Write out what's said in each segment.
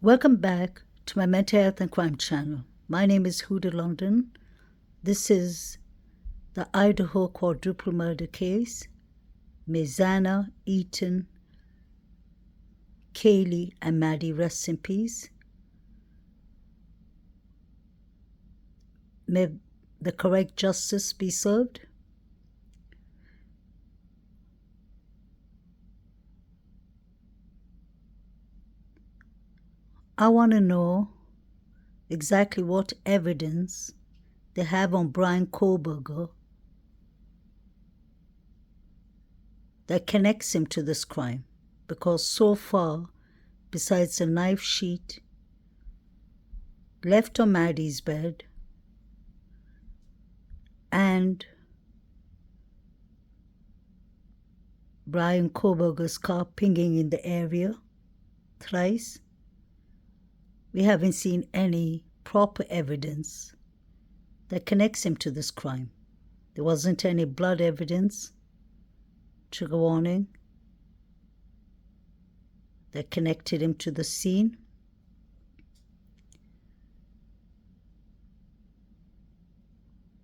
Welcome back to my Mental Health and Crime channel. My name is Huda London. This is the Idaho quadruple murder case. Mizana, Eaton, Kaylee, and Maddie, rest in peace. May the correct justice be served. I want to know exactly what evidence they have on BRYAN KOHBERGER that connects him to this crime, because so far, besides the knife sheath left on Maddie's bed and BRYAN KOHBERGER's car pinging in the area thrice, we haven't seen any proper evidence that connects him to this crime. There wasn't any blood evidence, trigger warning, that connected him to the scene.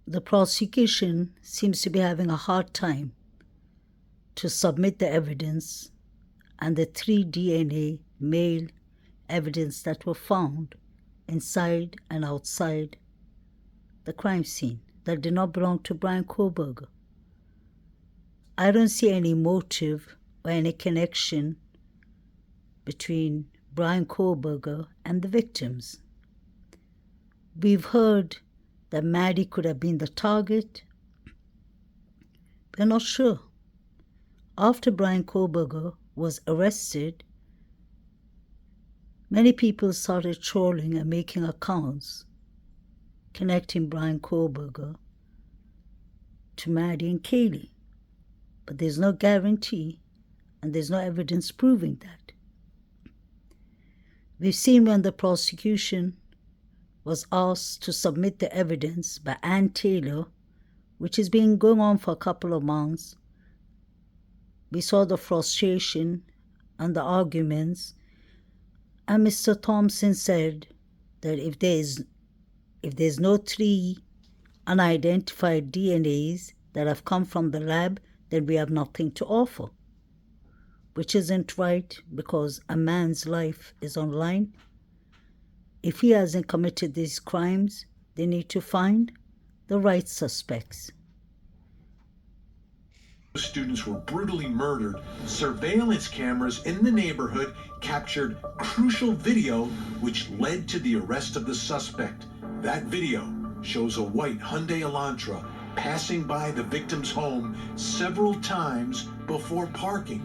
The prosecution seems to be having a hard time to submit the evidence and the 3 DNA male evidence that were found inside and outside the crime scene that did not belong to BRYAN KOHBERGER. I don't see any motive or any connection between BRYAN KOHBERGER and the victims. We've heard that Maddie could have been the target. We're not sure. After BRYAN KOHBERGER was arrested, many people started trolling and making accounts connecting BRYAN KOHBERGER to Maddie and Kaylee. But there's no guarantee and there's no evidence proving that. We've seen when the prosecution was asked to submit the evidence by Ann Taylor, which has been going on for a couple of months. We saw the frustration and the arguments, and Mr. Thompson said that if there's no 3 unidentified DNAs that have come from the lab, then we have nothing to offer, which isn't right because a man's life is on the line. If he hasn't committed these crimes, they need to find the right suspects. Students were brutally murdered. Surveillance cameras in the neighborhood captured crucial video which led to the arrest of the suspect. That video shows a white Hyundai Elantra passing by the victim's home several times before parking.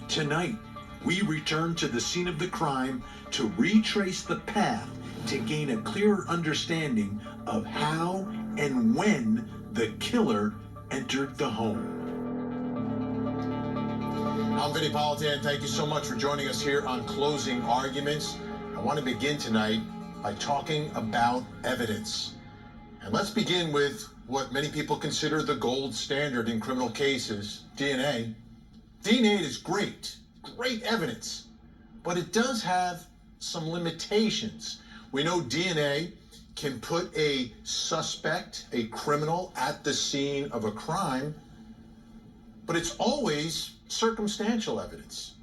Tonight, we return to the scene of the crime to retrace the path to gain a clearer understanding of how and when the killer entered the home. I'm Vinny Politan. Thank you so much for joining us here on Closing Arguments. I want to begin tonight by talking about evidence. And let's begin with what many people consider the gold standard in criminal cases, DNA. DNA is great evidence, but it does have some limitations. We know DNA can put a suspect, a criminal, at the scene of a crime, but it's always circumstantial evidence.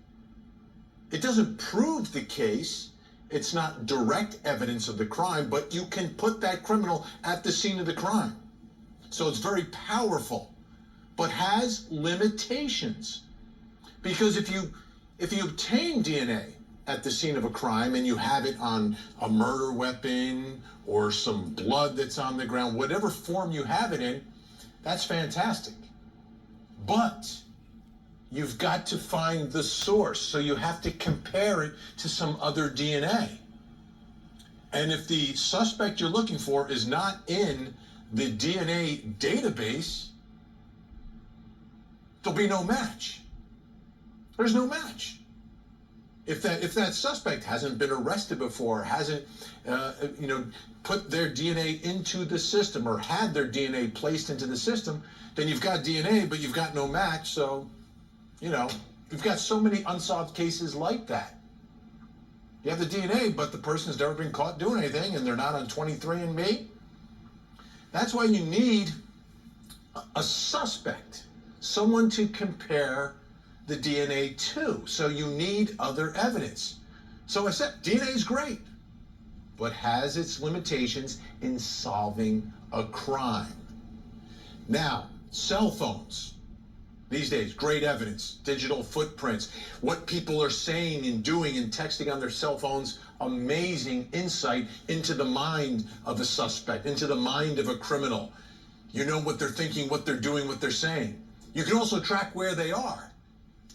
It doesn't prove the case. It's not direct evidence of the crime, but you can put that criminal at the scene of the crime. So it's very powerful, but has limitations. Because if you obtain DNA at the scene of a crime and you have it on a murder weapon or some blood that's on the ground, whatever form you have it in, that's fantastic. But you've got to find the source, so you have to compare it to some other DNA. And if the suspect you're looking for is not in the DNA database, there'll be no match. There's no match. If that suspect hasn't been arrested before, hasn't put their DNA into the system or had their DNA placed into the system, then you've got DNA, but you've got no match. So, you've got so many unsolved cases like that. You have the DNA, but the person's never been caught doing anything, and they're not on 23andMe. That's why you need a suspect, someone to compare the DNA to. So you need other evidence. So I said, DNA is great, but has its limitations in solving a crime. Now, cell phones. These days, great evidence, digital footprints, what people are saying and doing and texting on their cell phones, amazing insight into the mind of a suspect, into the mind of a criminal. You know what they're thinking, what they're doing, what they're saying. You can also track where they are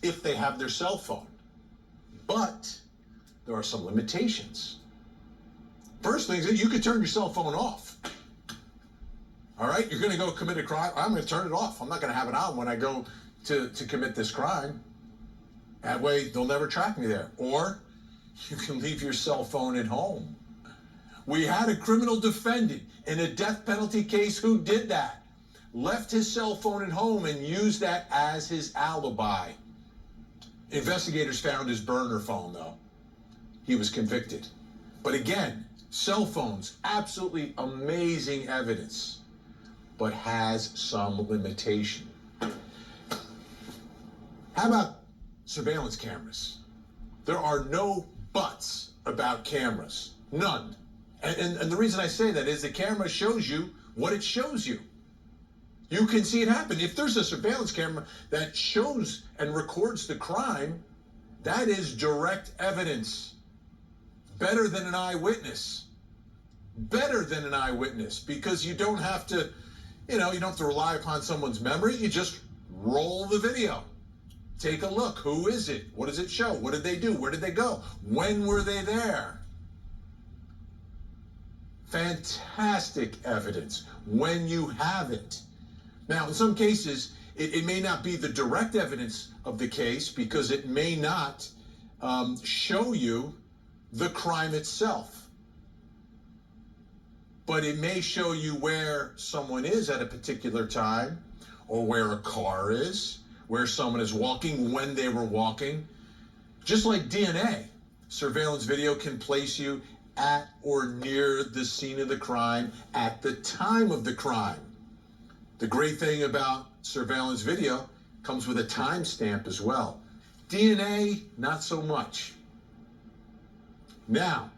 if they have their cell phone. But there are some limitations. First thing is that you could turn your cell phone off. All right, you're going to go commit a crime. I'm going to turn it off. I'm not going to have it on when I go to commit this crime. That way, they'll never track me there. Or you can leave your cell phone at home. We had a criminal defendant in a death penalty case who did that. Left his cell phone at home and used that as his alibi. Investigators found his burner phone, though. He was convicted. But again, cell phones, absolutely amazing evidence, but has some limitation. How about surveillance cameras? There are no buts about cameras, none. And the reason I say that is the camera shows you what it shows you. You can see it happen. If there's a surveillance camera that shows and records the crime, that is direct evidence. Better than an eyewitness. Better than an eyewitness, because you don't have to, you don't have to rely upon someone's memory. You just roll the video. Take a look. Who is it? What does it show? What did they do? Where did they go? When were they there? Fantastic evidence when you have it. Now, in some cases, it may not be the direct evidence of the case because it may not show you the crime itself. But it may show you where someone is at a particular time, or where a car is, where someone is walking, when they were walking. Just like DNA, surveillance video can place you at or near the scene of the crime at the time of the crime. The great thing about surveillance video comes with a timestamp as well. DNA, not so much. Now,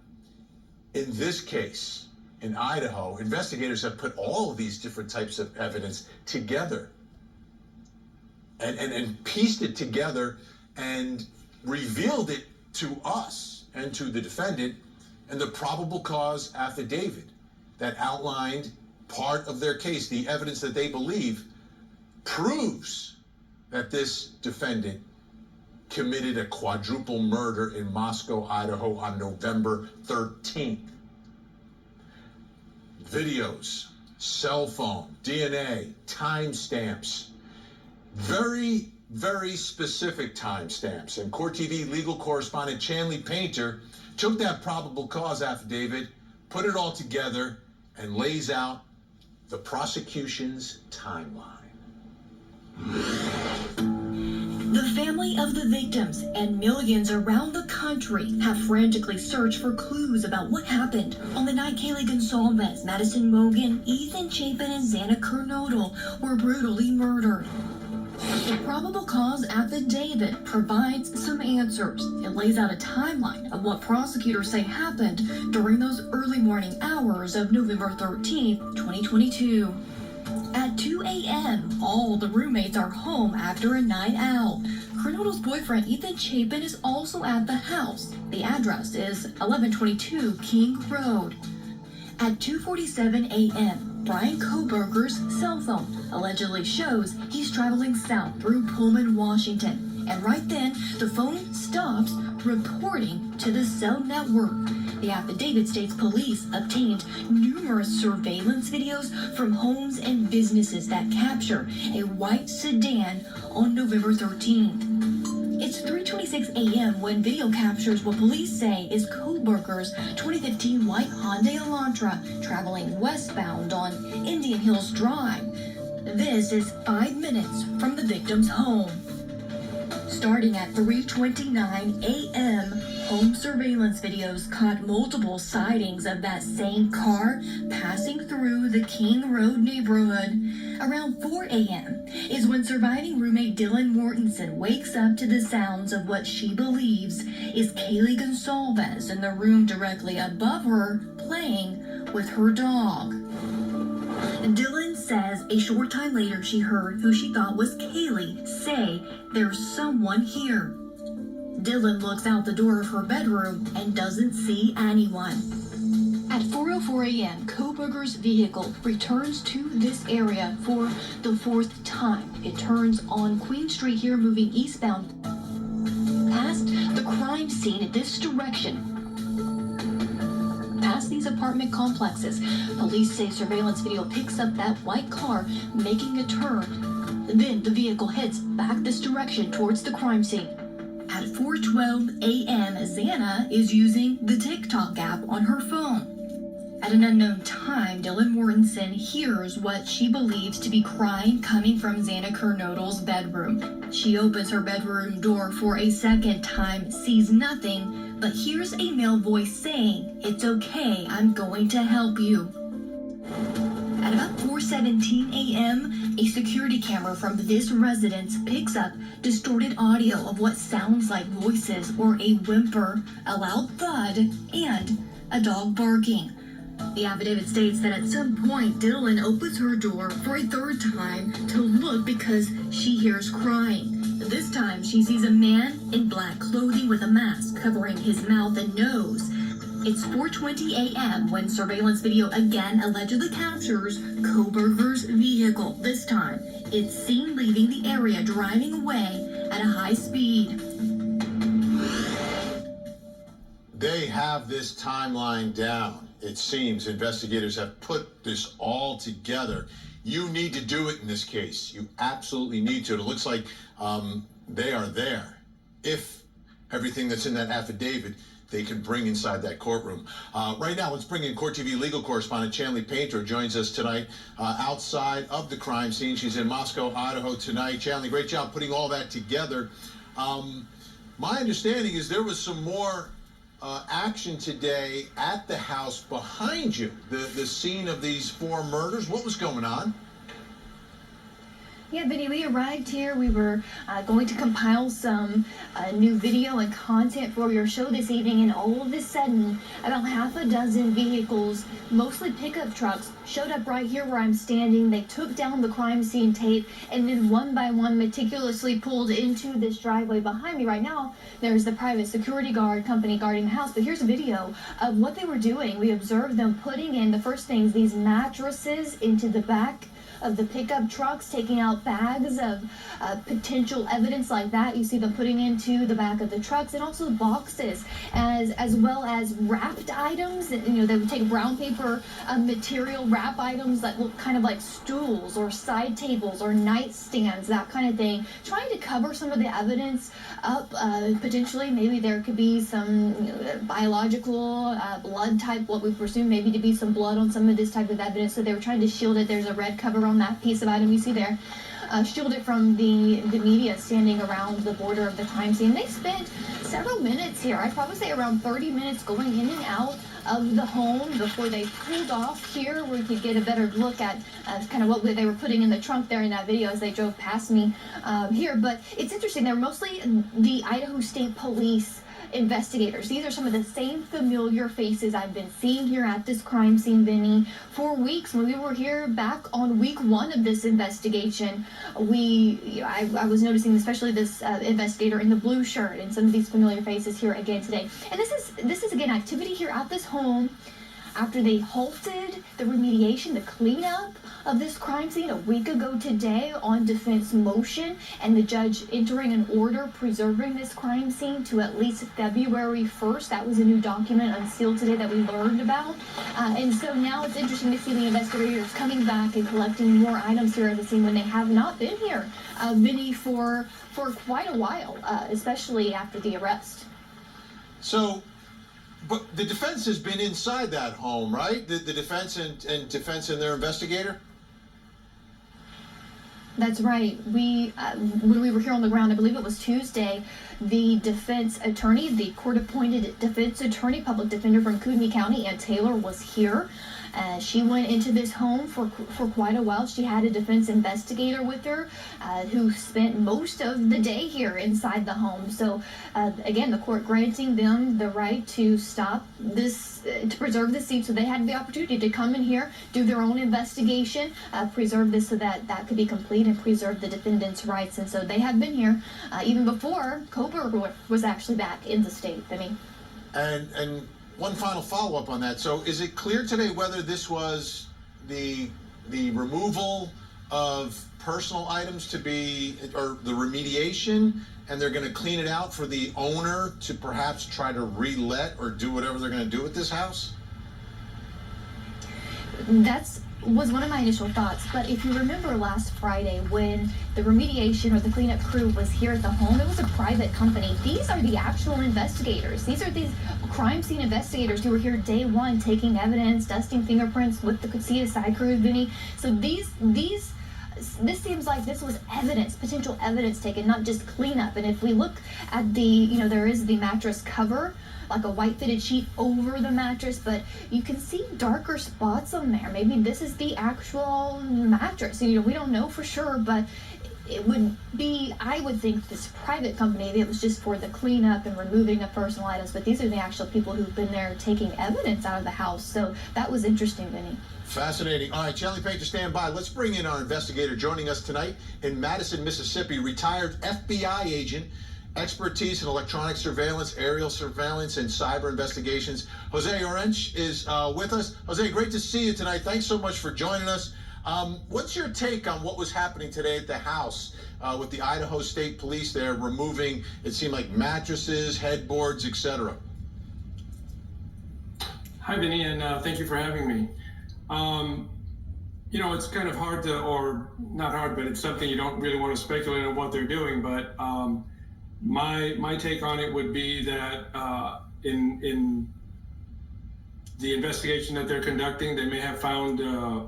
in this case, in Idaho, investigators have put all of these different types of evidence together and pieced it together and revealed it to us and to the defendant in the probable cause affidavit that outlined part of their case. The evidence that they believe proves that this defendant committed a quadruple murder in Moscow, Idaho on November 13th. Videos, cell phone, DNA, timestamps, very, very specific timestamps. And Court TV legal correspondent Chanley Painter took that probable cause affidavit, put it all together, and lays out the prosecution's timeline. The family of the victims and millions around the country have frantically searched for clues about what happened on the night Kaylee Gonsalves, Madison Mogen, Ethan Chapin, and Xana Kernodle were brutally murdered. The probable cause affidavit provides some answers. It lays out a timeline of what prosecutors say happened during those early morning hours of November 13th, 2022. At 2 a.m., all the roommates are home after a night out. Kernodle's boyfriend, Ethan Chapin, is also at the house. The address is 1122 King Road. At 2:47 a.m., BRYAN KOHBERGER's cell phone allegedly shows he's traveling south through Pullman, Washington. And right then, the phone stops reporting to the cell network. The affidavit states police obtained numerous surveillance videos from homes and businesses that capture a white sedan on November 13th. It's 3:26 a.m. when video captures what police say is KOHBERGER's 2015 white Hyundai Elantra traveling westbound on Indian Hills Drive. This is 5 minutes from the victim's home. Starting at 3:29 a.m., Home surveillance videos caught multiple sightings of that same car passing through the King Road neighborhood. Around 4 a.m. is when surviving roommate Dylan Mortensen wakes up to the sounds of what she believes is Kaylee Gonsalves in the room directly above her playing with her dog. Dylan says a short time later she heard who she thought was Kaylee say, "There's someone here." Dylan looks out the door of her bedroom and doesn't see anyone. At 4:04 a.m., KOHBERGER's vehicle returns to this area for the fourth time. It turns on Queen Street here, moving eastbound past the crime scene in this direction. Past these apartment complexes, police say surveillance video picks up that white car making a turn. Then the vehicle heads back this direction towards the crime scene. At 4:12 a.m., Xana is using the TikTok app on her phone. At an unknown time, Dylan Mortensen hears what she believes to be crying coming from Xana Kernodle's bedroom. She opens her bedroom door for a second time, sees nothing, but hears a male voice saying, "It's okay, I'm going to help you." At about 4:17 a.m., a security camera from this residence picks up distorted audio of what sounds like voices or a whimper, a loud thud, and a dog barking. The affidavit states that at some point, Dylan opens her door for a third time to look because she hears crying. This time, she sees a man in black clothing with a mask covering his mouth and nose. It's 4:20 a.m. when surveillance video again allegedly captures KOHBERGER's vehicle. This time, it's seen leaving the area, driving away at a high speed. They have this timeline down. It seems investigators have put this all together. You need to do it in this case. You absolutely need to. It looks like they are there. If everything that's in that affidavit they can bring inside that courtroom. Right now, let's bring in Court TV legal correspondent Chanley Painter, joins us tonight outside of the crime scene. She's in Moscow, Idaho tonight. Chanley, great job putting all that together. My understanding is there was some more action today at the house behind you, the scene of these 4 murders. What was going on? Yeah, Vinny, we arrived here. We were going to compile some new video and content for your show this evening, and all of a sudden, about half a dozen vehicles, mostly pickup trucks, showed up right here where I'm standing. They took down the crime scene tape and then one by one meticulously pulled into this driveway behind me. Right now, there's the private security guard company guarding the house, but here's a video of what they were doing. We observed them putting in, the first things, these mattresses into the back of the pickup trucks, taking out bags of potential evidence like that. You see them putting into the back of the trucks, and also boxes, as well as wrapped items. You know, they would take brown paper material, wrap items that look kind of like stools or side tables or nightstands, that kind of thing, trying to cover some of the evidence up. Potentially, maybe there could be some biological blood type, what we presume maybe to be some blood on some of this type of evidence. So they were trying to shield it. There's a red cover on that piece of item you see there. Shield it from the media standing around the border of the crime scene. They spent several minutes here. I'd probably say around 30 minutes going in and out of the home before they pulled off here, where we could get a better look at kind of what they were putting in the trunk there in that video as they drove past me here. But it's interesting. They're mostly the Idaho State Police investigators. These are some of the same familiar faces I've been seeing here at this crime scene, Vinny, for weeks. When we were here back on week 1 of this investigation, I was noticing especially this investigator in the blue shirt and some of these familiar faces here again today. And this is again activity here at this home after they halted the remediation, the cleanup of this crime scene a week ago today on defense motion, and the judge entering an order preserving this crime scene to at least February 1st. That was a new document unsealed today that we learned about. And so now it's interesting to see the investigators coming back and collecting more items here at the scene when they have not been here, Vinny, for quite a while, especially after the arrest. So, but the defense has been inside that home, right? The defense and defense and their investigator? That's right. When we were here on the ground, I believe it was Tuesday, the defense attorney, the court-appointed defense attorney, public defender from Kootenai County, Ann Taylor, was here. She went into this home for quite a while. She had a defense investigator with her who spent most of the day here inside the home. So again, the court granting them the right to stop this, to preserve the scene, so they had the opportunity to come in here, do their own investigation, preserve this so that that could be complete and preserve the defendant's rights. And so they have been here even before KOHBERGER was actually back in the state. I mean, and one final follow-up on that. So is it clear today whether this was the removal of personal items to be, or the remediation, and they're going to clean it out for the owner to perhaps try to re-let or do whatever they're going to do with this house? That's was one of my initial thoughts. But if you remember last Friday when the remediation or the cleanup crew was here at the home, it was a private company. These are the actual investigators. These are these crime scene investigators who were here day one, taking evidence, dusting fingerprints with the CSI crew, Vinny. So this seems like this was evidence, potential evidence taken, not just cleanup. And if we look at the, there is the mattress cover, like a white fitted sheet over the mattress, but you can see darker spots on there. Maybe this is the actual mattress. We don't know for sure, but it would be, I would think, this private company, it was just for the cleanup and removing of personal items, but these are the actual people who've been there taking evidence out of the house. So that was interesting, Vinny. Fascinating. All right, Charlie Page, stand by. Let's bring in our investigator joining us tonight in Madison, Mississippi, retired FBI agent, expertise in electronic surveillance, aerial surveillance, and cyber investigations. Jose Orench is with us. Jose, great to see you tonight. Thanks so much for joining us. What's your take on what was happening today at the house with the Idaho State Police there removing, it seemed like, mattresses, headboards, etc.? Hi, Vinny, and thank you for having me. It's kind of hard to, or not hard, but it's something you don't really want to speculate on what they're doing. But my take on it would be that in the investigation that they're conducting, they may have found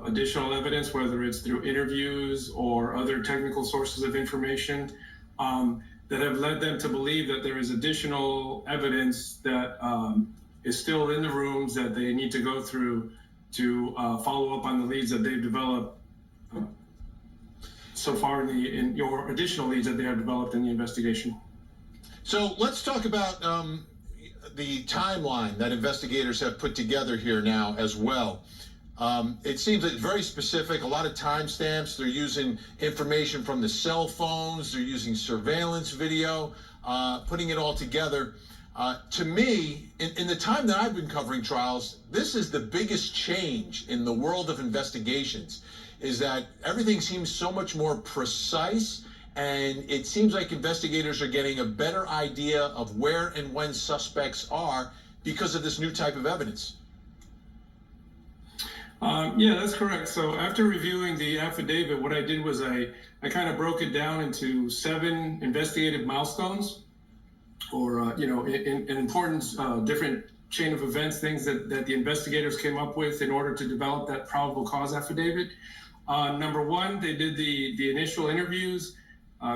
additional evidence, whether it's through interviews or other technical sources of information, that have led them to believe that there is additional evidence that is still in the rooms that they need to go through to follow up on the leads that they've developed so far in your additional leads that they have developed in the investigation. So let's talk about the timeline that investigators have put together here now as well. It seems it's very specific, a lot of timestamps. They're using information from the cell phones, they're using surveillance video, putting it all together. To me, in the time that I've been covering trials, this is the biggest change in the world of investigations, is that everything seems so much more precise, and it seems like investigators are getting a better idea of where and when suspects are because of this new type of evidence. Yeah, that's correct. So after reviewing the affidavit, what I did was I kind of broke it down into 7 investigative milestones, or in importance, different chain of events, things that the investigators came up with in order to develop that probable cause affidavit. Number 1, they did the initial interviews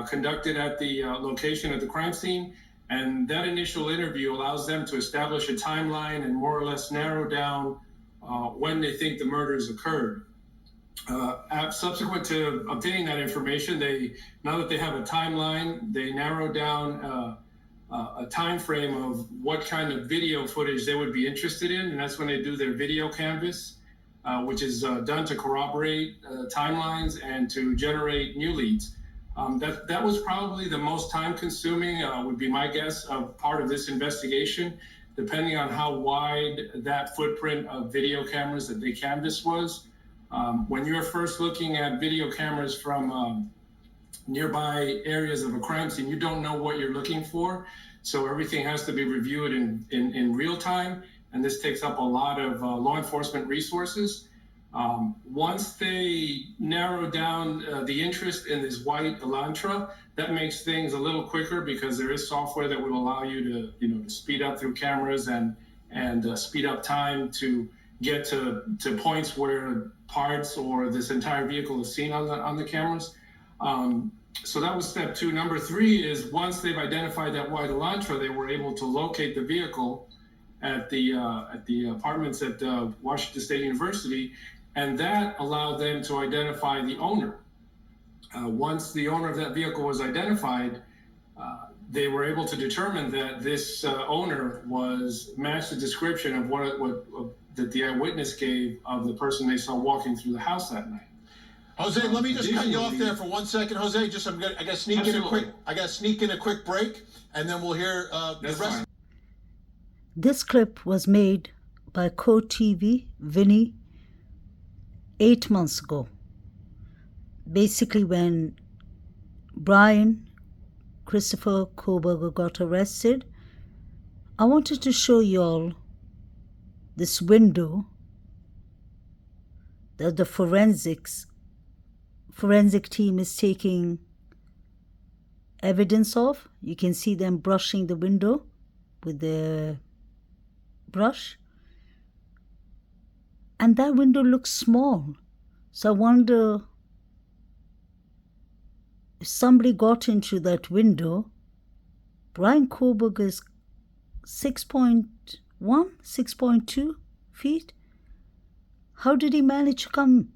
conducted at the location at the crime scene, and that initial interview allows them to establish a timeline and more or less narrow down when they think the murders occurred. Subsequent to obtaining that information, now that they have a timeline, they narrow down a time frame of what kind of video footage they would be interested in, and that's when they do their video canvas, which is done to corroborate timelines and to generate new leads. That was probably the most time-consuming, would be my guess, of part of this investigation, depending on how wide that footprint of video cameras that they canvassed was. When you're first looking at video cameras from nearby areas of a crime scene, you don't know what you're looking for, so everything has to be reviewed in real time, and this takes up a lot of law enforcement resources. Once they narrow down the interest in this white Elantra, that makes things a little quicker because there is software that will allow you to speed up through cameras and speed up time to get to points where parts or this entire vehicle is seen on the cameras. So that was step 2. Number 3 is once they've identified that white Elantra, they were able to locate the vehicle at the apartments at Washington State University, and that allowed them to identify the owner. Once the owner of that vehicle was identified, they were able to determine that this owner matched the description of that the eyewitness gave of the person they saw walking through the house that night. Jose, let me just cut you off there for 1 second, Jose. I got to sneak in a quick break, and then we'll hear the rest. Fine. This clip was made by KOHBERGER, Vinny, 8 months ago. Basically, when BRYAN, Christopher KOHBERGER, got arrested, I wanted to show you all this window that the forensic team is taking evidence of. You can see them brushing the window with the brush. And that window looks small. So I wonder if somebody got into that window. BRYAN KOHBERGER is 6.1, 6.2 feet. How did he manage to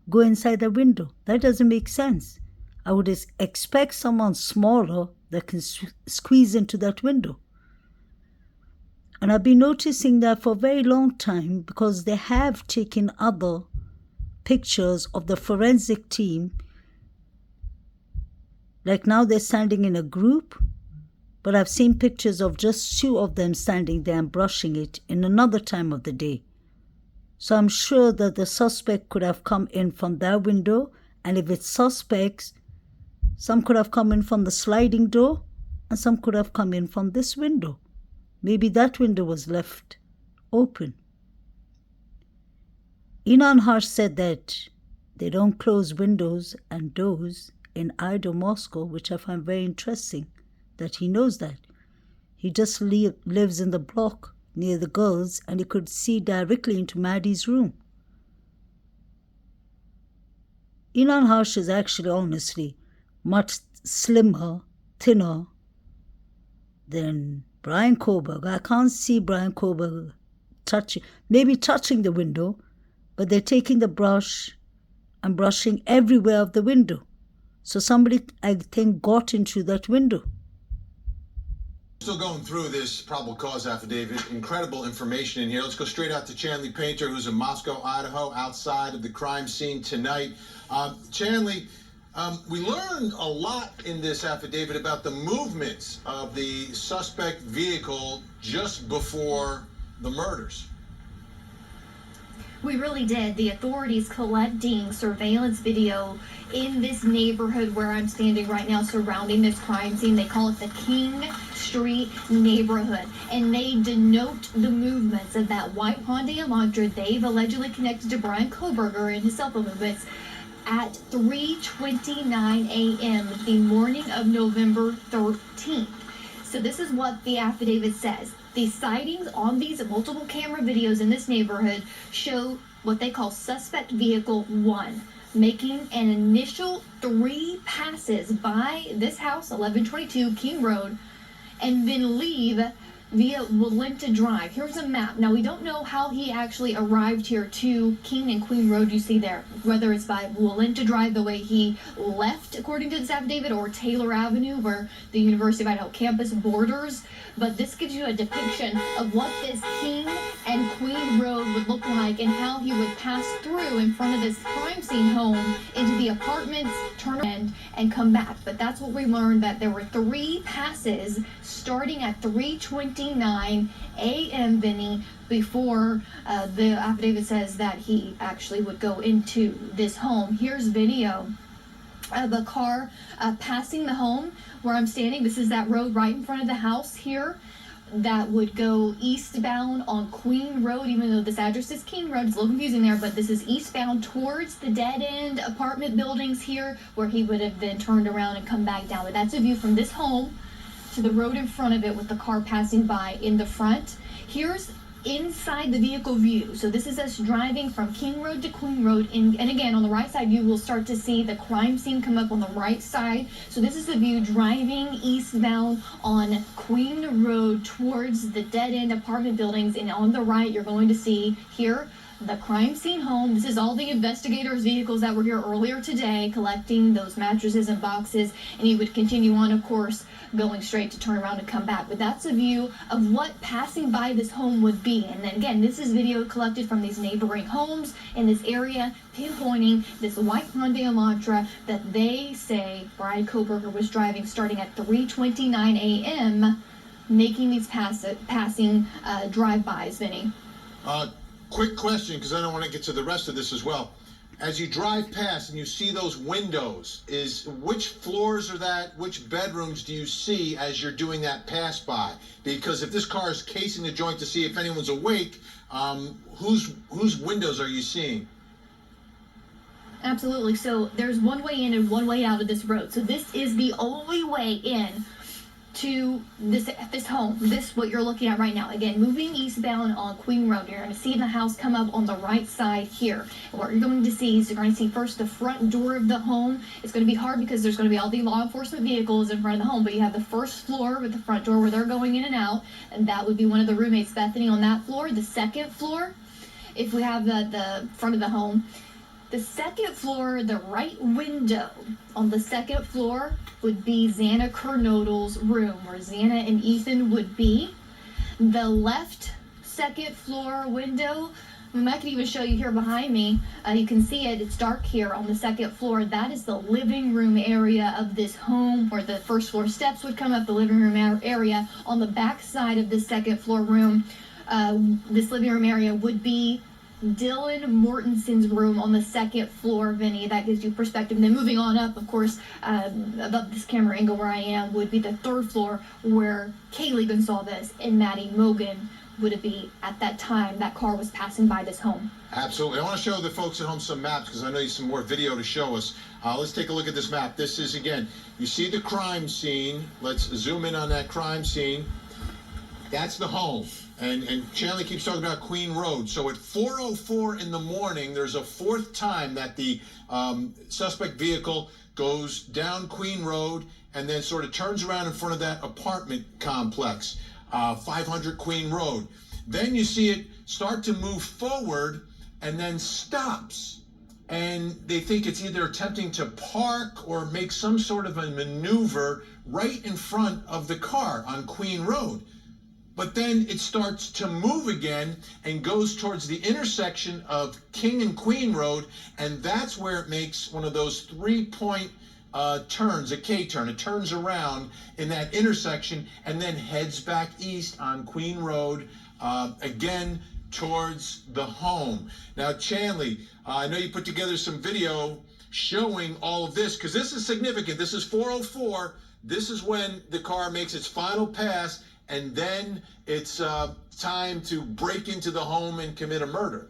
go inside the window? That doesn't make sense. I would expect someone smaller that can squeeze into that window. And I've been noticing that for a very long time, because they have taken other pictures of the forensic team. Like now they're standing in a group, but I've seen pictures of just 2 of them standing there and brushing it in another time of the day. So I'm sure that the suspect could have come in from that window, and if it's suspects, some could have come in from the sliding door, and some could have come in from this window. Maybe that window was left open. Inan Harsh said that they don't close windows and doors in Idaho, Moscow, which I find very interesting that he knows that. He just lives in the block near the girls, and he could see directly into Maddie's room. Inan Harsh is actually, honestly, much slimmer, thinner than BRYAN KOHBERGER. I can't see BRYAN KOHBERGER touching the window, but they're taking the brush and brushing everywhere of the window. So somebody, I think, got into that window. Still going through this probable cause affidavit. Incredible information in here. Let's go straight out to Chanley Painter, who's in Moscow, Idaho, outside of the crime scene tonight. Chanley, we learned a lot in this affidavit about the movements of the suspect vehicle just before the murders. We really did. The authorities collecting surveillance video in this neighborhood where I'm standing right now surrounding this crime scene. They call it the King Street neighborhood, and they denote the movements of that white Honda Elantra they've allegedly connected to BRYAN KOHBERGER and his cell phone movements at 3:29 a.m. the morning of November 13th. So this is what the affidavit says. The sightings on these multiple camera videos in this neighborhood show what they call suspect vehicle 1 making an initial 3 passes by this house, 1122 King Road, and then leave via Walenta Drive. Here's a map. Now, we don't know how he actually arrived here to King and Queen Road you see there, whether it's by Walenta Drive, the way he left, according to this affidavit, or Taylor Avenue, where the University of Idaho campus borders. But this gives you a depiction of what this King and Queen Road would look like and how he would pass through in front of this crime scene home into the apartments, turn around, and come back. But that's what we learned, that there were 3 passes starting at 3:29 a.m., Vinny, before the affidavit says that he actually would go into this home. Here's video of a car passing the home where I'm standing. This is that road right in front of the house here that would go eastbound on Queen Road, even though this address is King Road. It's a little confusing there, but this is eastbound towards the dead-end apartment buildings here, where he would have then turned around and come back down. But that's a view from this home to the road in front of it with the car passing by in the front. Here's inside the vehicle view. So this is us driving from King Road to Queen Road. And again, on the right side, you will start to see the crime scene come up on the right side. So this is the view driving eastbound on Queen Road towards the dead-end apartment buildings. And on the right, you're going to see here the crime scene home. This is all the investigators' vehicles that were here earlier today collecting those mattresses and boxes. And you would continue on, of course, going straight to turn around and come back. But that's a view of what passing by this home would be. And then again, this is video collected from these neighboring homes in this area, pinpointing this white Hyundai Elantra that they say Bryan KOHBERGER was driving starting at 3:29 a.m., making these passing drive-bys, Vinny. Quick question, because I don't want to get to the rest of this as well. As you drive past and you see those windows, which floors are that? Which bedrooms do you see as you're doing that pass by? Because if this car is casing the joint to see if anyone's awake, whose windows are you seeing? Absolutely. So there's one way in and one way out of this road. So this is the only way in to this home, what you're looking at right now. Again, moving eastbound on Queen Road. You're going to see the house come up on the right side here. And what you're going to see is you're going to see first the front door of the home. It's going to be hard because there's going to be all the law enforcement vehicles in front of the home, but you have the first floor with the front door where they're going in and out, and that would be one of the roommates, Bethany, on that floor. The second floor, if we have the front of the home, the second floor, the right window on the second floor would be Xana Kernodle's room, where Xana and Ethan would be. The left second floor window, I can even show you here behind me. You can see it. It's dark here on the second floor. That is the living room area of this home, where the first floor steps would come up, the living room area. On the back side of this second floor room, this living room area would be Dylan Mortenson's room on the second floor, Vinny. That gives you perspective. And then moving on up, of course, above this camera angle where I am, would be the third floor where Kaylee Gonsalves and Maddie Mogan would be at that time that car was passing by this home. Absolutely. I want to show the folks at home some maps because I know you have some more video to show us. Let's take a look at this map. This is, again, you see the crime scene. Let's zoom in on that crime scene. That's the home. And Chandler keeps talking about Queen Road. So at 4:04 in the morning, there's a fourth time that the suspect vehicle goes down Queen Road and then sort of turns around in front of that apartment complex, 500 Queen Road. Then you see it start to move forward and then stops. And they think it's either attempting to park or make some sort of a maneuver right in front of the car on Queen Road. But then it starts to move again and goes towards the intersection of King and Queen Road, and that's where it makes one of those three-point turns, a K-turn. It turns around in that intersection and then heads back east on Queen Road, again towards the home. Now, Chanley, I know you put together some video showing all of this, because this is significant. This is 4:04. This is when the car makes its final pass, and then it's time to break into the home and commit a murder.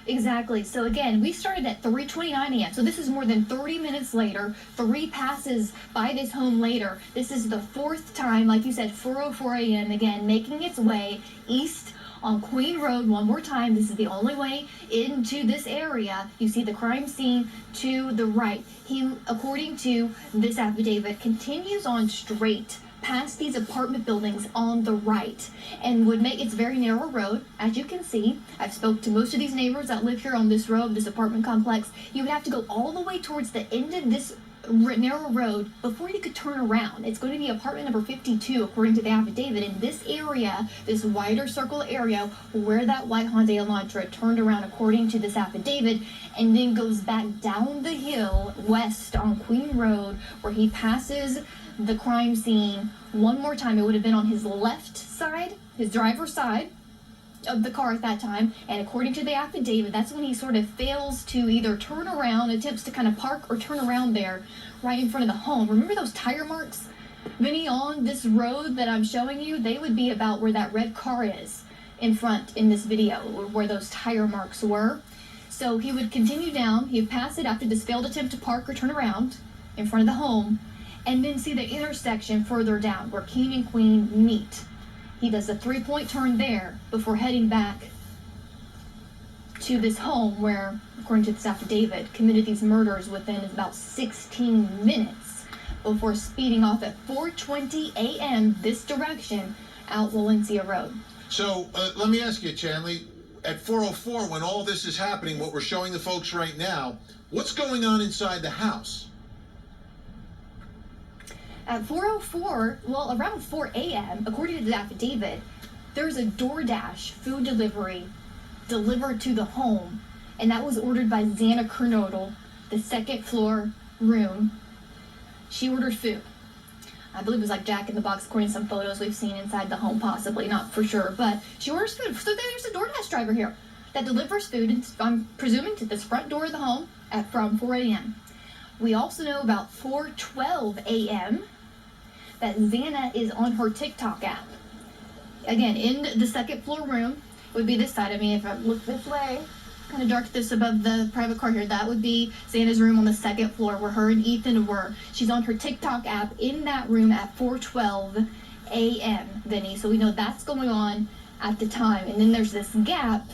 Exactly. So again, we started at 3:29 a.m. So this is more than 30 minutes later, 3 passes by this home later. This is the fourth time, like you said, 4:04 a.m. again, making its way east on Queen Road one more time. This is the only way into this area. You see the crime scene to the right. He, according to this affidavit, continues on straight past these apartment buildings on the right and would make, it's very narrow road, as you can see. I've spoke to most of these neighbors that live here on this road, this apartment complex. You would have to go all the way towards the end of this narrow road before you could turn around. It's going to be apartment number 52, according to the affidavit. In this area, this wider circle area where that white Hyundai Elantra turned around, according to this affidavit, and then goes back down the hill west on Queen Road, where he passes the crime scene one more time. It would have been on his left side, his driver's side of the car at that time, and according to the affidavit, that's when he sort of fails to either turn around, attempts to kind of park or turn around there right in front of the home. Remember those tire marks, Vinny, on this road that I'm showing you? They would be about where that red car is in front in this video, where those tire marks were. So he would continue down, he'd pass it after this failed attempt to park or turn around in front of the home, and then see the intersection further down where King and Queen meet. He does a 3-point turn there before heading back to this home where, according to this affidavit, committed these murders within about 16 minutes before speeding off at 4:20 a.m. this direction out Valencia Road. So let me ask you, Chanley, at 4:04, when all this is happening, what we're showing the folks right now, what's going on inside the house? At 4:04, well, around 4 a.m., according to the affidavit, there's a DoorDash food delivery delivered to the home, and that was ordered by Xana Kernodle, the second floor room. She ordered food. I believe it was like Jack in the Box, according to some photos we've seen inside the home, possibly, not for sure, but she orders food. So there's a DoorDash driver here that delivers food, and I'm presuming to this front door of the home from 4 a.m. We also know about 4:12 a.m. that Xana is on her TikTok app. Again, in the second floor room, would be this side. I mean, if I look this way, kind of dark this above the private car here, that would be Xana's room on the second floor where her and Ethan were. She's on her TikTok app in that room at 4:12 a.m., Vinny. So we know that's going on at the time. And then there's this gap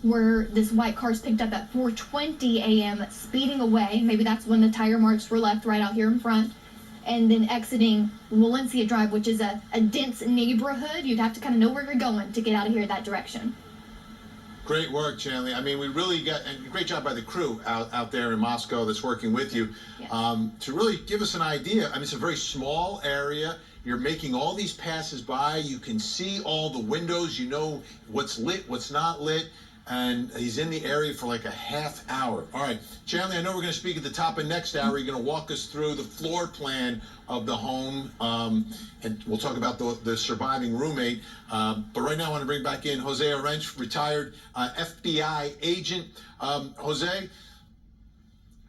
where this white car's picked up at 4:20 a.m. speeding away. Maybe that's when the tire marks were left right out here in front. And then exiting Valencia Drive, which is a dense neighborhood. You'd have to kind of know where you're going to get out of here that direction. Great work, Chanley. I mean, we really got, and great job by the crew out there in Moscow that's working with you, to really give us an idea. I mean, it's a very small area. You're making all these passes by. You can see all the windows. You know what's lit, what's not lit. And he's in the area for like a half hour. All right, Chanley, I know we're going to speak at the top of next hour. You're going to walk us through the floor plan of the home, and we'll talk about the surviving roommate. But right now I want to bring back in Jose Arench, retired FBI agent. Jose,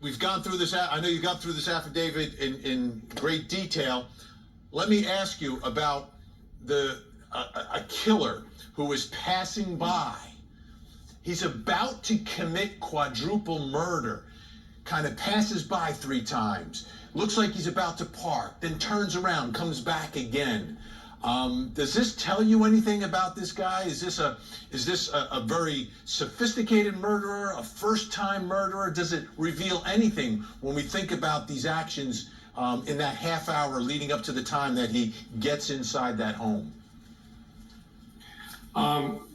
we've gone through this. I know you got through this affidavit in great detail. Let me ask you about a killer who is passing by. He's about to commit quadruple murder, kind of passes by 3 times, looks like he's about to park, then turns around, comes back again. Does this tell you anything about this guy? Is this a very sophisticated murderer, a first-time murderer? Does it reveal anything when we think about these actions in that half hour leading up to the time that he gets inside that home?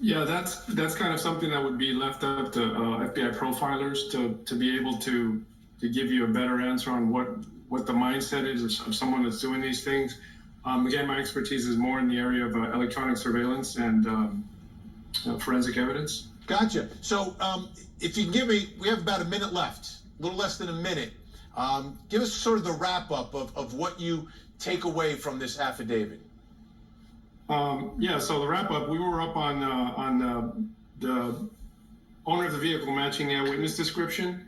Yeah, that's kind of something that would be left up to FBI profilers to be able to give you a better answer on what the mindset is of someone that's doing these things. Again, my expertise is more in the area of electronic surveillance and forensic evidence. Gotcha. So if you can give me, we have about a minute left, a little less than a minute. Give us sort of the wrap up of what you take away from this affidavit. Yeah, so the wrap up, we were up on the owner of the vehicle matching the eyewitness description.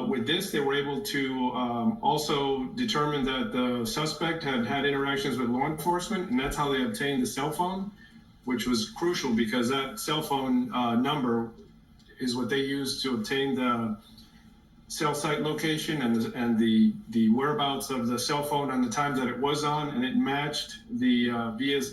With this, they were able to also determine that the suspect had interactions with law enforcement, and that's how they obtained the cell phone, which was crucial because that cell phone number is what they used to obtain the cell site location and the whereabouts of the cell phone on the time that it was on, and it matched the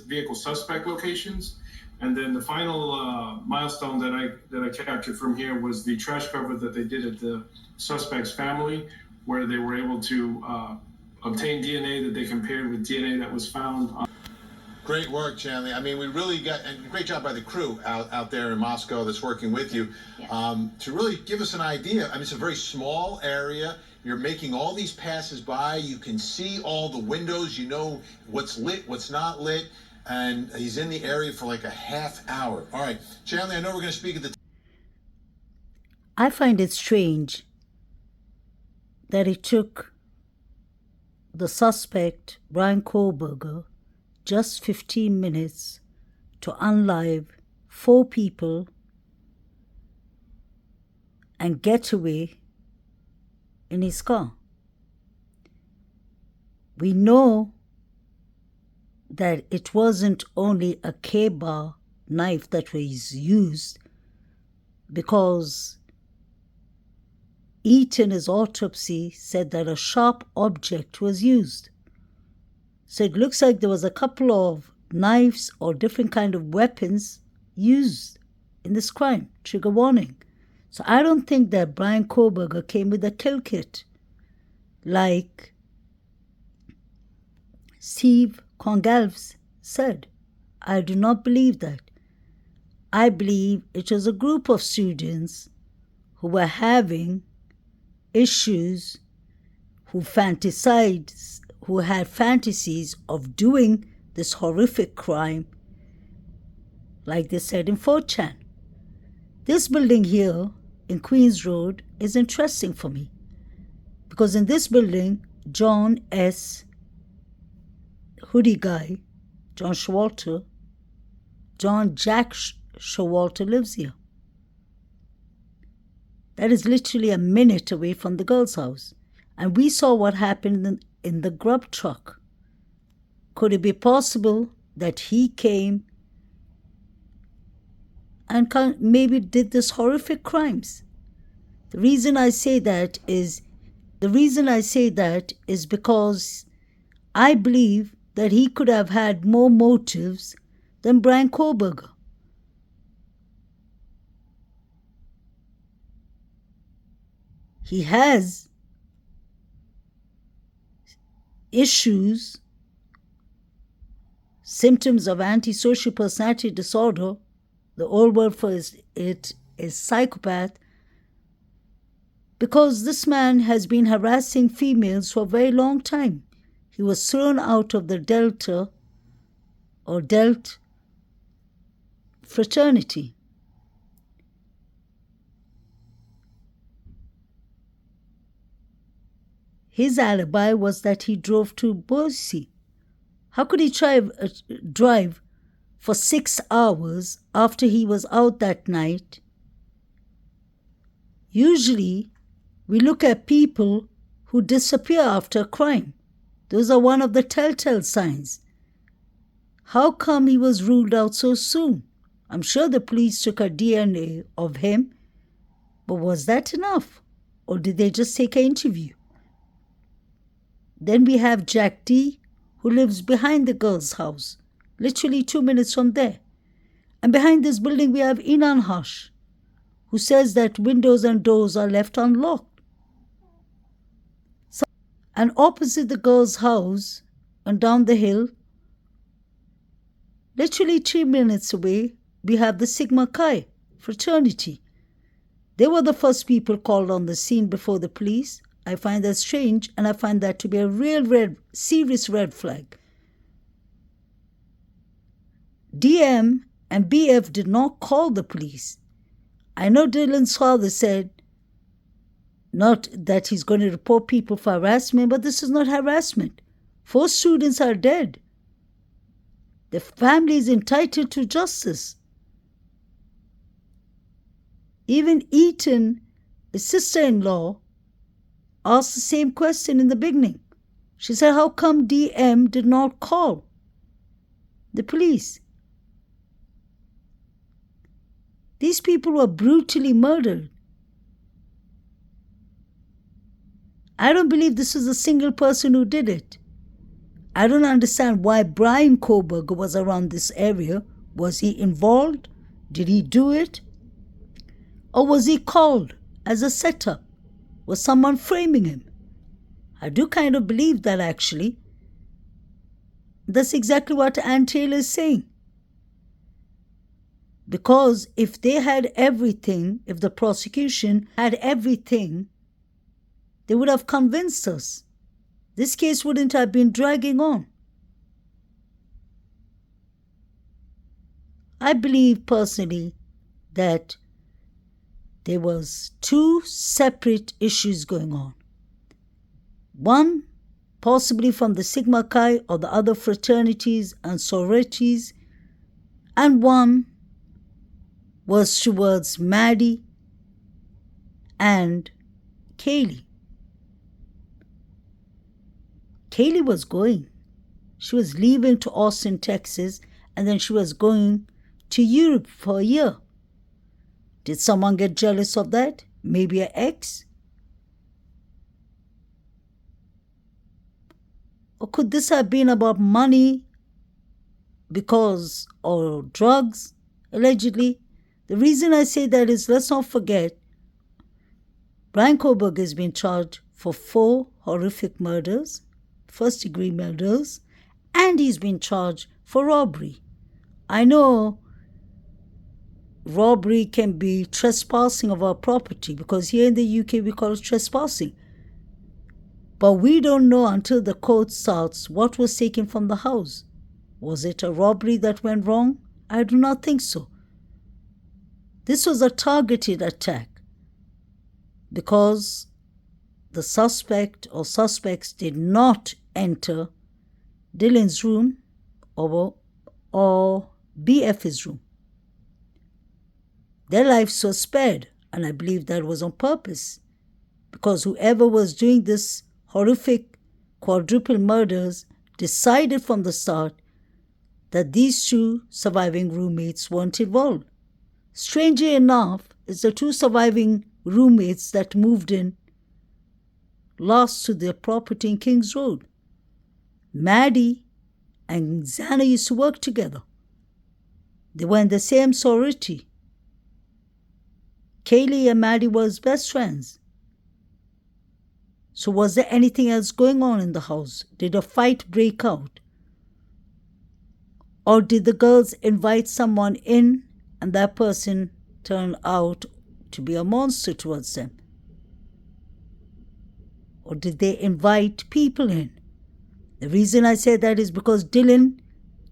vehicle suspect locations. And then the final milestone that I captured from here was the trash cover that they did at the suspect's family, where they were able to obtain DNA that they compared with DNA that was found on. Great work, Chanley. I mean, we really got, and great job by the crew out there in Moscow that's working with you, to really give us an idea. I mean, it's a very small area. You're making all these passes by. You can see all the windows. You know what's lit, what's not lit. And he's in the area for like a half hour. All right, Chanley, I know we're going to speak at the... I find it strange that it took the suspect, BRYAN KOHBERGER, just 15 minutes to unlive 4 people and get away in his car. We know that it wasn't only a K-bar knife that was used, because Ethan, his autopsy, said that a sharp object was used. So it looks like there was a couple of knives or different kind of weapons used in this crime. Trigger warning. So I don't think that BRYAN KOHBERGER came with a kill kit like Steve Congalves said. I do not believe that. I believe it was a group of students who were having issues, who had fantasies of doing this horrific crime, like they said in 4chan. This building here in Queens Road is interesting for me because in this building, John S. Hoodie guy, John Showalter, John Jack Showalter lives here. That is literally a minute away from the girl's house. And we saw what happened in the grub truck. Could it be possible that he came and maybe did this horrific crimes? The reason I say that is because I believe that he could have had more motives than BRYAN KOHBERGER. He has issues, symptoms of antisocial personality disorder. The old word for it is psychopath, because this man has been harassing females for a very long time. He was thrown out of the Delta or Delt fraternity. His alibi was that he drove to Boise. How could he drive for 6 hours after he was out that night? Usually, we look at people who disappear after a crime. Those are one of the telltale signs. How come he was ruled out so soon? I'm sure the police took a DNA of him, but was that enough? Or did they just take an interview? Then we have Jack D, who lives behind the girl's house, literally 2 minutes from there. And behind this building we have Inan Hush, who says that windows and doors are left unlocked. And opposite the girl's house and down the hill, literally 3 minutes away, we have the Sigma Chi fraternity. They were the first people called on the scene before the police. I find that strange, and I find that to be a serious red flag. DM and BF did not call the police. I know Dylan's father said not that he's going to report people for harassment, but this is not harassment. 4 students are dead. The family is entitled to justice. Even Eaton, his sister-in-law, asked the same question in the beginning. She said, how come DM did not call the police? These people were brutally murdered. I don't believe this was a single person who did it. I don't understand why BRYAN KOHBERGER was around this area. Was he involved? Did he do it? Or was he called as a setup? Was someone framing him? I do kind of believe that, actually. That's exactly what Ann Taylor is saying. Because if they had everything, if the prosecution had everything, they would have convinced us. This case wouldn't have been dragging on. I believe personally that there was 2 separate issues going on. One, possibly from the Sigma Chi or the other fraternities and sororities, and one was towards Maddie and Kaylee. Kaylee was going. She was leaving to Austin, Texas, and then she was going to Europe for a year. Did someone get jealous of that? Maybe an ex? Or could this have been about money because or drugs, allegedly. The reason I say that is, let's not forget, BRYAN KOHBERGER has been charged for 4 horrific murders, first-degree murders, and he's been charged for robbery. I know robbery can be trespassing of our property, because here in the UK we call it trespassing. But we don't know until the court starts what was taken from the house. Was it a robbery that went wrong? I do not think so. This was a targeted attack because the suspect or suspects did not enter Dylan's room or BF's room. Their lives were spared, and I believe that was on purpose, because whoever was doing this horrific quadruple murders decided from the start that these 2 surviving roommates weren't involved. Strangely enough, it's the 2 surviving roommates that moved in last to their property in Kings Road. Maddie and Xana used to work together. They were in the same sorority. Kaylee and Maddie were best friends. So was there anything else going on in the house? Did a fight break out? Or did the girls invite someone in and that person turned out to be a monster towards them? Or did they invite people in? The reason I say that is because Dylan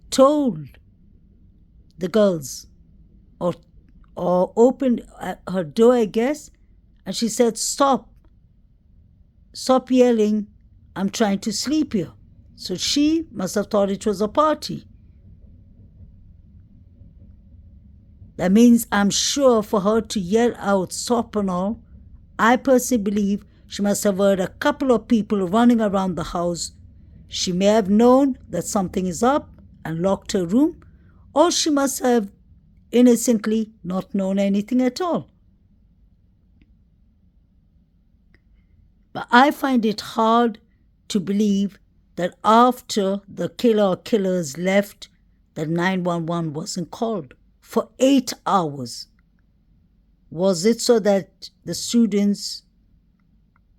told the girls or opened her door, I guess, and she said, Stop yelling, I'm trying to sleep here. So she must have thought it was a party. That means I'm sure for her to yell out, stop and all, I personally believe she must have heard a couple of people running around the house. She may have known that something is up and locked her room, or she must have innocently not known anything at all. But I find it hard to believe that after the killer or killers left, that 911 wasn't called for 8 hours. Was it so that the students,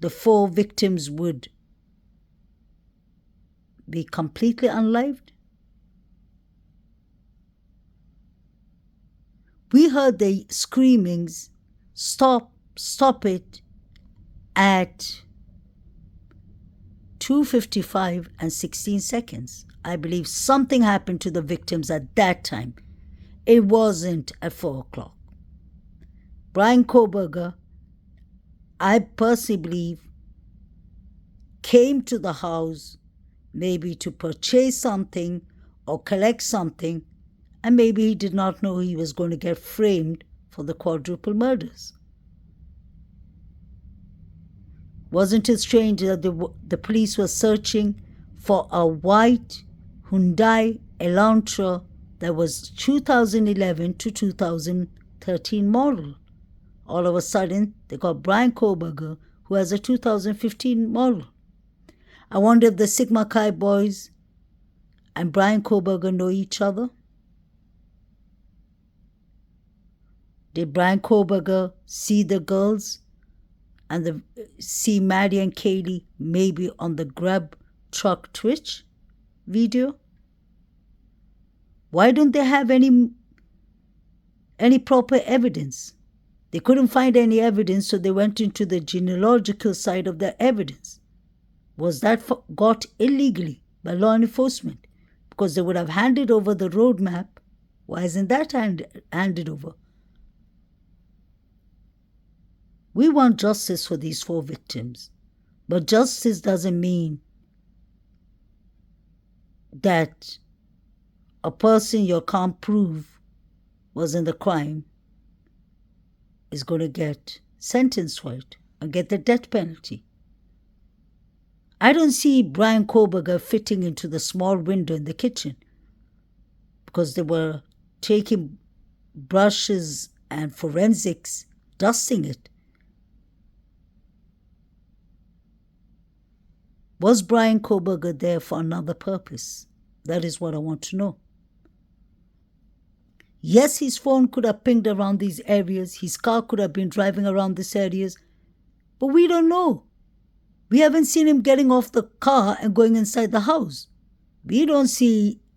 the 4 victims, would be completely unalived? We heard the screamings, stop it, at 2:55 and 16 seconds. I believe something happened to the victims at that time. It wasn't at 4 o'clock. BRYAN KOHBERGER, I personally believe, came to the house maybe to purchase something or collect something, and maybe he did not know he was going to get framed for the quadruple murders. Wasn't it strange that the police were searching for a white Hyundai Elantra that was 2011 to 2013 model? All of a sudden, they got BRYAN KOHBERGER, who has a 2015 model. I wonder if the Sigma Chi boys and BRYAN KOHBERGER know each other. Did BRYAN KOHBERGER see the girls and see Maddie and Kaylee maybe on the Grub Truck Twitch video? Why don't they have any proper evidence? They couldn't find any evidence, so they went into the genealogical side of the evidence. Was that got illegally by law enforcement? Because they would have handed over the roadmap. Why isn't that handed over? We want justice for these 4 victims, but justice doesn't mean that a person you can't prove was in the crime is going to get sentenced for it and get the death penalty. I don't see BRYAN KOHBERGER fitting into the small window in the kitchen because they were taking brushes and forensics, dusting it. Was BRYAN KOHBERGER there for another purpose? That is what I want to know. Yes, his phone could have pinged around these areas. His car could have been driving around these areas. But we don't know. We haven't seen him getting off the car and going inside the house. We don't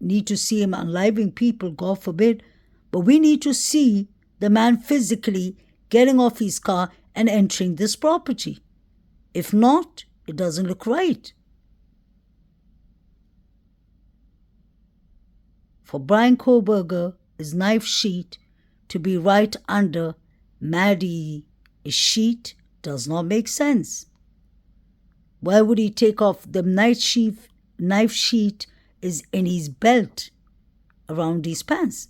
need to see him unliving people, God forbid. But we need to see the man physically getting off his car and entering this property. If not, it doesn't look right. For BRYAN KOHBERGER's knife sheath to be right under Maddie's sheet does not make sense. Why would he take off the knife sheath is in his belt around his pants.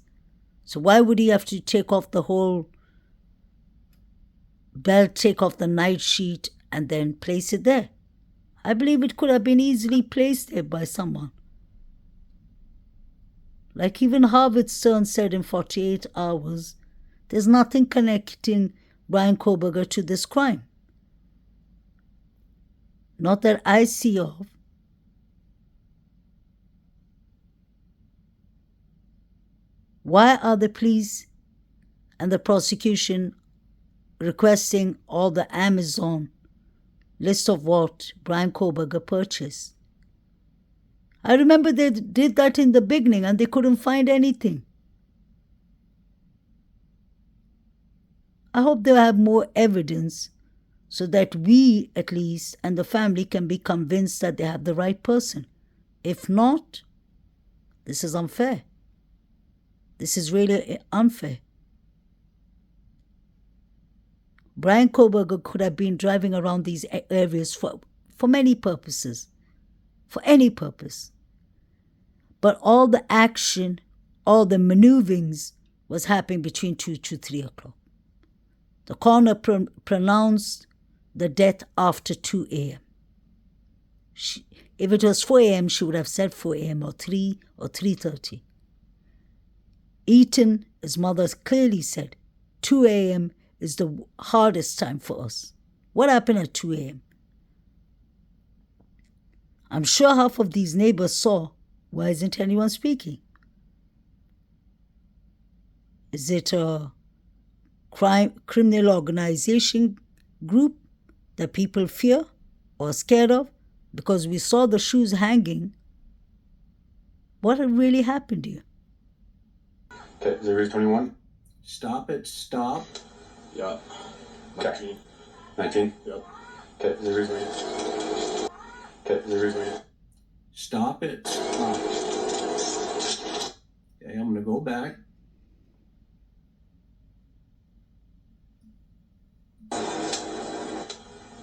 So why would he have to take off the whole belt, take off the knife sheath, and then place it there? I believe it could have been easily placed there by someone. Like even Harvard Stern said in 48 Hours, there's nothing connecting BRYAN KOHBERGER to this crime. Not that I see of. Why are the police and the prosecution requesting all the Amazon list of what BRYAN KOHBERGER purchased? I remember they did that in the beginning and they couldn't find anything. I hope they'll have more evidence so that we, at least, and the family can be convinced that they have the right person. If not, this is unfair. This is really unfair. BRYAN KOHBERGER could have been driving around these areas for many purposes, for any purpose. But all the action, all the maneuverings was happening between 2 to 3 o'clock. The coroner pronounced the death after 2 a.m. If it was 4 a.m., she would have said 4 a.m. or 3 or 3:30. Eaton, his mother clearly said, 2 a.m. is the hardest time for us. What happened at 2 a.m.? I'm sure half of these neighbors saw. Why isn't anyone speaking? Is it a criminal organization group that people fear or scared of? Because we saw the shoes hanging. What had really happened here? Okay, 021. Stop it. Stop. Yeah. 19. 19? Yep. Okay, 020. Okay, 020. Stop it. Okay, I'm going to go back.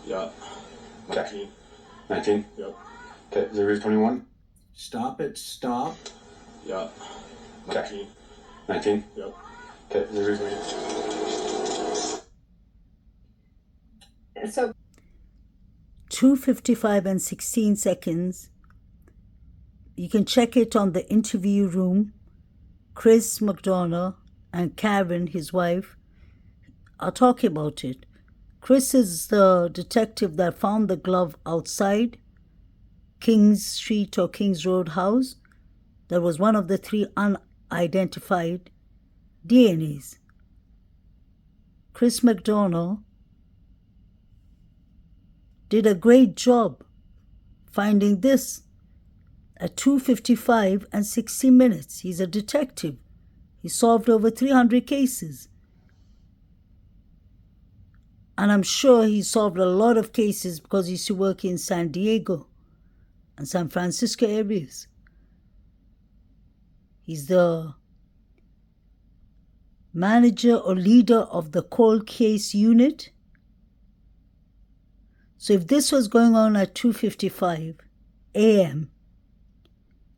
Yeah. 19. 19? Yep. Okay, 021. Stop it. Stop. Yeah. 19. 19? Yep. Okay, 020. So 2:55 and 16 seconds. You can check it on the interview room. Chris McDonough and Karen, his wife, are talking about it. Chris is the detective that found the glove outside Kings Street or Kings Road house. That was one of the 3 unidentified DNAs. Chris McDonough did a great job finding this at 2:55 and 60 minutes. He's a detective. He solved over 300 cases. And I'm sure he solved a lot of cases because he used to work in San Diego and San Francisco areas. He's the manager or leader of the cold case unit. So if this was going on at 2:55 a.m.,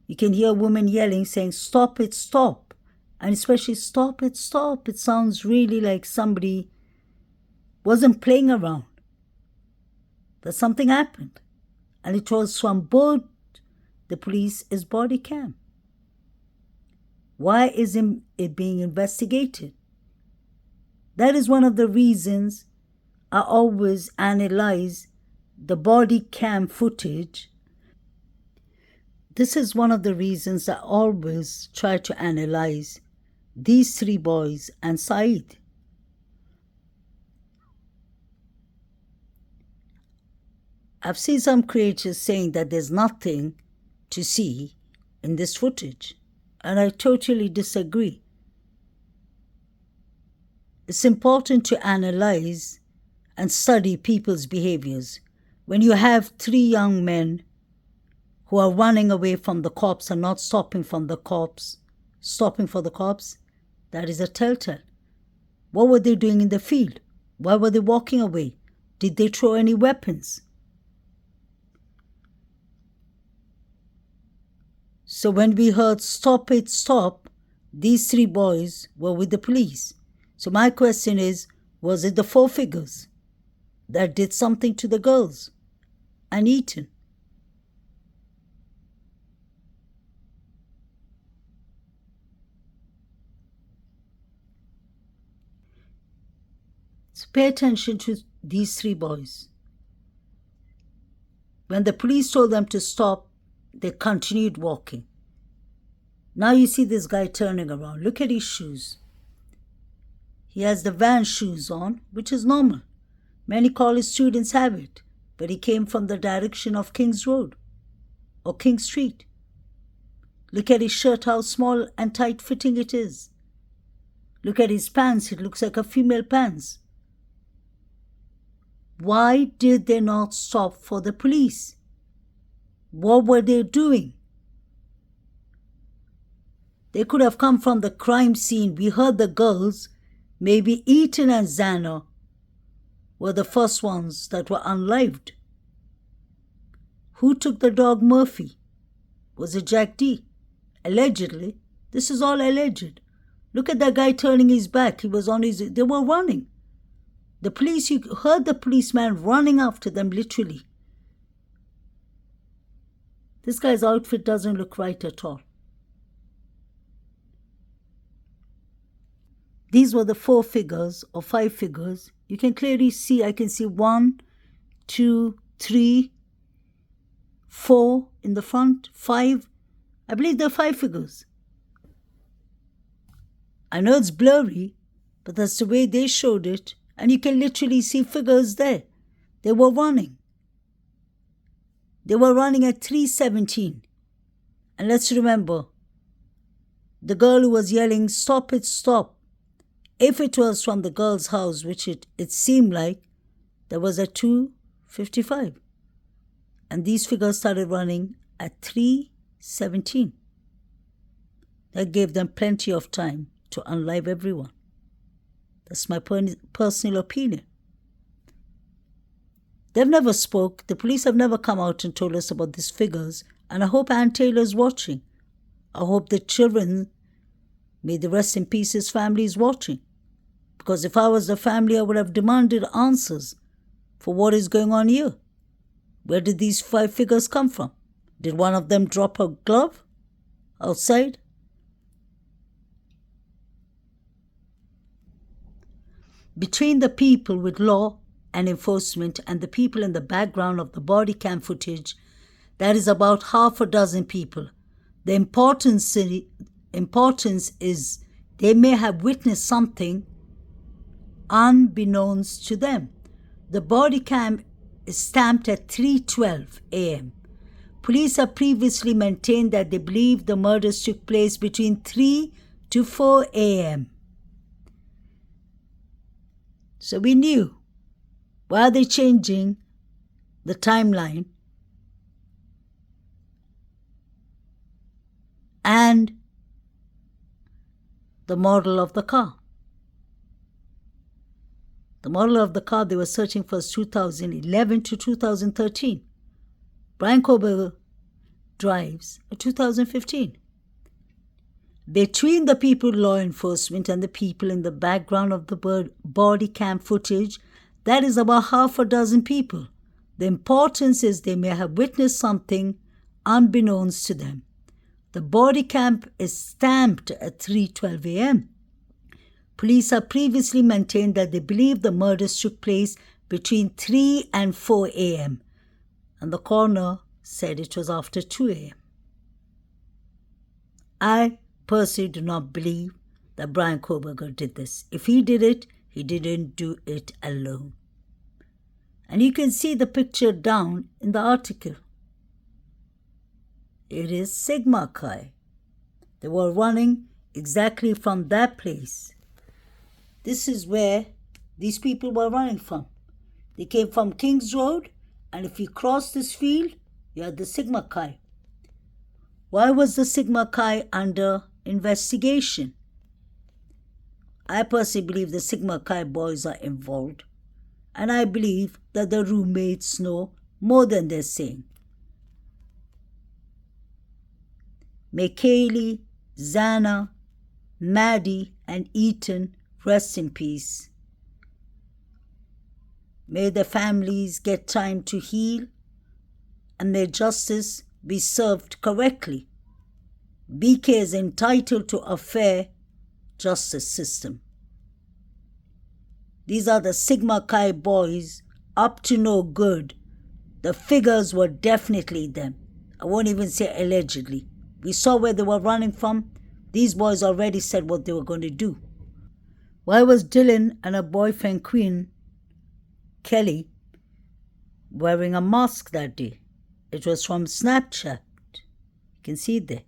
you can hear a woman yelling, saying, "Stop it, stop." And especially, "Stop it, stop." It sounds really like somebody wasn't playing around, that something happened. And it was from both the police's body cam. Why isn't it being investigated? That is one of the reasons I always analyze the body cam footage. This is one of the reasons I always try to analyze these three boys and Saeed. I've seen some creators saying that there's nothing to see in this footage, and I totally disagree. It's important to analyze and study people's behaviors. When you have three young men who are running away from the cops and not stopping for the cops, that is a telltale. What were they doing in the field? Why were they walking away? Did they throw any weapons? So when we heard "stop it, stop," these three boys were with the police. So my question is, was it the four figures that did something to the girls and Ethan? So pay attention to these three boys. When the police told them to stop, they continued walking. Now you see this guy turning around. Look at his shoes. He has the van shoes on, which is normal. Many college students have it, but he came from the direction of King's Road or King Street. Look at his shirt, how small and tight-fitting it is. Look at his pants, it looks like a female pants. Why did they not stop for the police? What were they doing? They could have come from the crime scene. We heard the girls, maybe Ethan and Xana, were the first ones that were unlived. Who took the dog Murphy? Was it Jack D? Allegedly. This is all alleged. Look at that guy turning his back. He was on his... They were running. The police, you heard the policeman running after them, literally. This guy's outfit doesn't look right at all. These were the four figures or five figures. You can clearly see, I can see 1, 2, 3, 4 in the front, 5. I believe there are 5 figures. I know it's blurry, but that's the way they showed it. And you can literally see figures there. They were running. They were running at 3:17. And let's remember, the girl who was yelling, "Stop it, stop." If it was from the girl's house, which it seemed like, there was at 2:55. And these figures started running at 3:17. That gave them plenty of time to unlive everyone. That's my personal opinion. They've never spoke. The police have never come out and told us about these figures. And I hope Ann Taylor's watching. I hope the children, may the rest in peace, his family is watching. Because if I was the family, I would have demanded answers for what is going on here. Where did these 5 figures come from? Did one of them drop a glove outside? Between the people with law and enforcement and the people in the background of the body cam footage, that is about half a dozen people. The importance is they may have witnessed something unbeknownst to them. The body cam is stamped at 3:12 a.m. Police have previously maintained that they believe the murders took place between 3 to 4 a.m. So we knew. Why are they changing the timeline? And the model of the car. The model of the car they were searching for is 2011 to 2013. BRYAN KOHBERGER drives a 2015. Between the people in law enforcement and the people in the background of the body cam footage, that is about half a dozen people. The importance is they may have witnessed something unbeknownst to them. The body cam is stamped at 3:12 a.m. Police have previously maintained that they believe the murders took place between 3 and 4 a.m. and the coroner said it was after 2 a.m. I personally do not believe that BRYAN KOHBERGER did this. If he did it, he didn't do it alone. And you can see the picture down in the article. It is Sigma Chi. They were running exactly from that place. This is where these people were running from. They came from Kings Road, and if you cross this field, you had the Sigma Chi. Why was the Sigma Chi under investigation? I personally believe the Sigma Chi boys are involved, and I believe that the roommates know more than they're saying. May Kaylee, Xana, Maddie, and Ethan rest in peace. May their families get time to heal, and may justice be served correctly. BK is entitled to a fair justice system. These are the Sigma Chi boys up to no good. The figures were definitely them. I won't even say allegedly. We saw where they were running from. These boys already said what they were going to do. Why was Dylan and her boyfriend Queen, Kelly, wearing a mask that day? It was from Snapchat. You can see it there.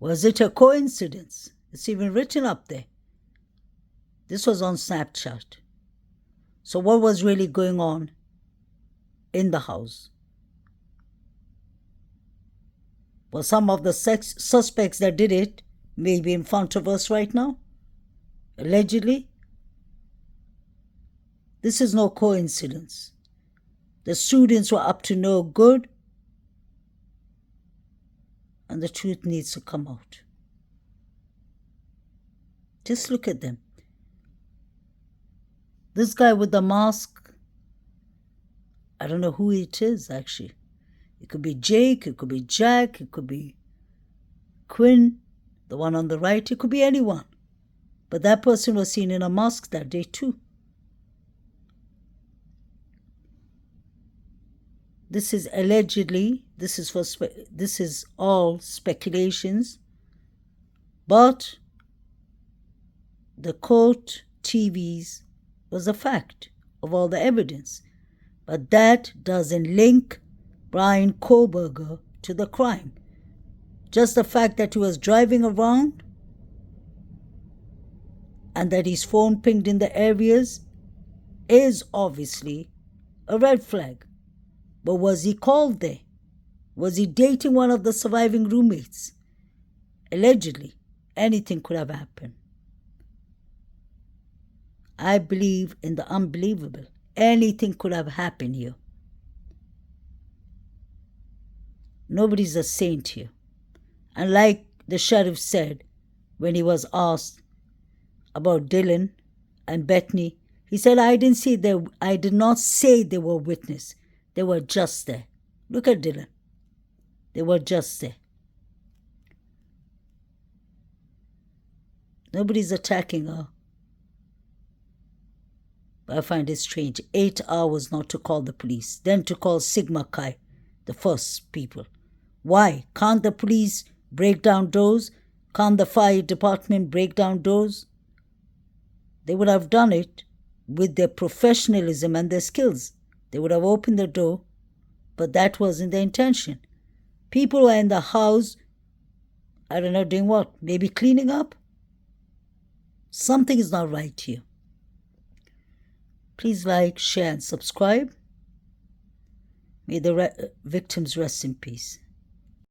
Was it a coincidence? It's even written up there. This was on Snapchat. So what was really going on in the house? Well, some of the suspects that did it may be in front of us right now, allegedly. This is no coincidence. The students were up to no good, and the truth needs to come out. Just look at them. This guy with the mask, I don't know who it is actually. It could be Jake, it could be Jack, it could be Quinn, the one on the right, it could be anyone. But that person was seen in a mask that day too. This is allegedly, this is all speculations, but the court TVs was a fact of all the evidence. But that doesn't link BRYAN KOHBERGER to the crime. Just the fact that he was driving around and that his phone pinged in the areas is obviously a red flag. But was he called there? Was he dating one of the surviving roommates? Allegedly, anything could have happened. I believe in the unbelievable. Anything could have happened here. Nobody's a saint here. And like the sheriff said when he was asked about Dylan and Bethany, he said, I did not say they were witness. They were just there. Look at Dylan. They were just there. Nobody's attacking her. But I find it strange. 8 hours not to call the police, then to call Sigma Chi, the first people. Why? Can't the police break down doors? Can't the fire department break down doors? They would have done it with their professionalism and their skills. They would have opened the door, but that wasn't the intention. People were in the house, I don't know, doing what? Maybe cleaning up? Something is not right here. Please like, share, and subscribe. May the victims rest in peace.